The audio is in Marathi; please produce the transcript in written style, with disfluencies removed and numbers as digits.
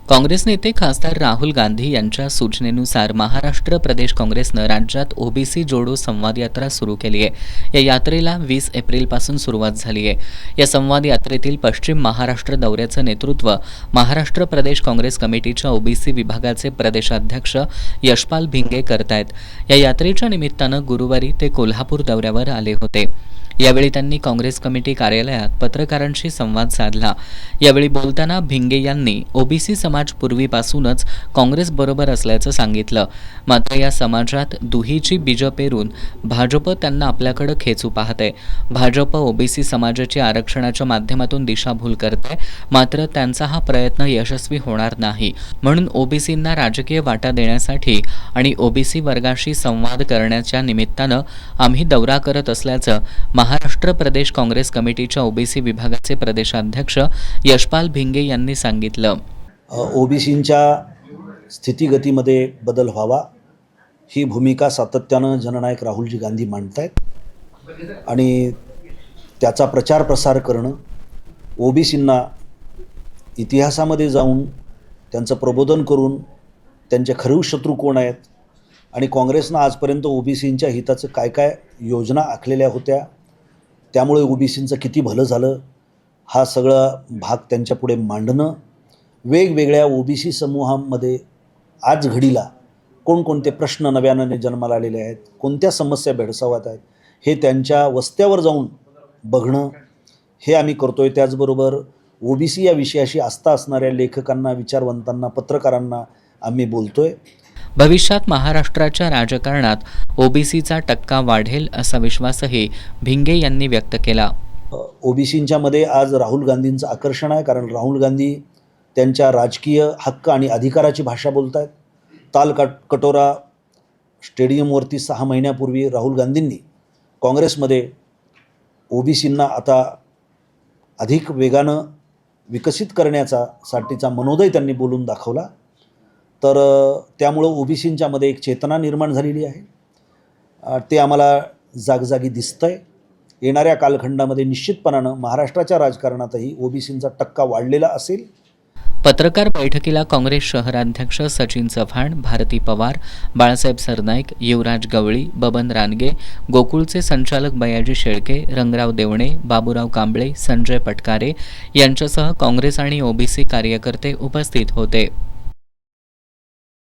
काँग्रेस नेते खासदार राहुल गांधी यांच्या सूचनेनुसार महाराष्ट्र प्रदेश काँग्रेसनं राज्यात ओबीसी जोडो संवाद यात्रा सुरू केली आहे। या यात्रेला 20 एप्रिलपासून सुरुवात झाली आहे। या संवाद यात्रेतील पश्चिम महाराष्ट्र दौऱ्याचं नेतृत्व महाराष्ट्र प्रदेश काँग्रेस कमिटीच्या ओबीसी विभागाचे प्रदेशाध्यक्ष यशपाल भिंगे करतायत। या यात्रेच्या निमित्तानं गुरुवारी ते कोल्हापूर दौऱ्यावर आले होते। यावेळी त्यांनी काँग्रेस कमिटी कार्यालयात पत्रकारांशी संवाद साधला। यावेळी बोलताना भिंगे यांनी ओबीसी समाज पूर्वीपासूनच काँग्रेसबरोबर असल्याचं सांगितलं। मात्र या समाजात दुहीची बीजं पेरून भाजप त्यांना आपल्याकडे खेचू पाहते। भाजप ओबीसी समाजाची आरक्षणाच्या माध्यमातून दिशाभूल करते, मात्र त्यांचा हा प्रयत्न यशस्वी होणार नाही। म्हणून ओबीसींना राजकीय वाटा देण्यासाठी आणि ओबीसी वर्गाशी संवाद करण्याच्या निमित्तानं आम्ही दौरा करत असल्याचं महाराष्ट्र प्रदेश काँग्रेस कमिटीच्या ओबीसी विभागाचे प्रदेशाध्यक्ष यशपाल भिंगे यांनी सांगितलं। ओबीसींच्या स्थितीगतीमध्ये बदल व्हावा ही भूमिका सातत्यानं जननायक राहुलजी गांधी मांडतायत आणि त्याचा प्रचार प्रसार करणं, ओबीसींना इतिहासामध्ये जाऊन त्यांचं प्रबोधन करून त्यांचे खरे शत्रू कोण आहेत आणि काँग्रेसनं आजपर्यंत ओबीसींच्या हिताचं काय काय योजना आखलेल्या होत्या, त्यामुळे ओबीसींचं किती भलं झालं, हा सगळा भाग त्यांच्यापुढे मांडणं, वेगवेगळ्या ओबीसी समूहांमध्ये आज घडीला कोणकोणते प्रश्न नव्याने जन्माला आलेले आहेत, कोणत्या समस्या भेडसावत आहेत, हे त्यांच्या वस्त्यावर जाऊन बघणं हे आम्ही करतोय। त्याचबरोबर ओबीसी या विषयाशी आस्था असणाऱ्या लेखकांना, विचारवंतांना, पत्रकारांना आम्ही बोलतोय। भविष्यात महाराष्ट्राच्या राजकारणात ओबीसीचा टक्का वाढेल असा विश्वासही भिंगे यांनी व्यक्त केला। ओबीसींच्या मध्ये आज राहुल गांधींचं आकर्षण आहे, कारण राहुल गांधी त्यांच्या राजकीय हक्क आणि अधिकाराची भाषा बोलत आहेत। कटोरा स्टेडियमवरती 6 महिन्यापूर्वी राहुल गांधींनी काँग्रेसमध्ये ओबीसींना आता अधिक वेगानं विकसित करण्यासाठीचा मनोदय त्यांनी बोलून दाखवला। तर त्यामुळं ओबीसींच्या मध्ये एक चेतना निर्माण झालेली आहे, ते आम्हाला जागजागी दिसतंय। येणाऱ्या कालखंडामध्ये निश्चितपणानं महाराष्ट्राच्या राजकारणातही ओबीसींचा टक्का वाढलेला असेल। पत्रकार बैठकीला काँग्रेस शहराध्यक्ष सचिन चव्हाण, भारती पवार, बाळासाहेब सरनाईक, युवराज गवळी, बबन रानगे, गोकुळचे संचालक बयाजी शेळके, रंगराव देवणे, बाबूराव कांबळे, संजय पटकारे यांच्यासह काँग्रेस आणि ओबीसी कार्यकर्ते उपस्थित होते।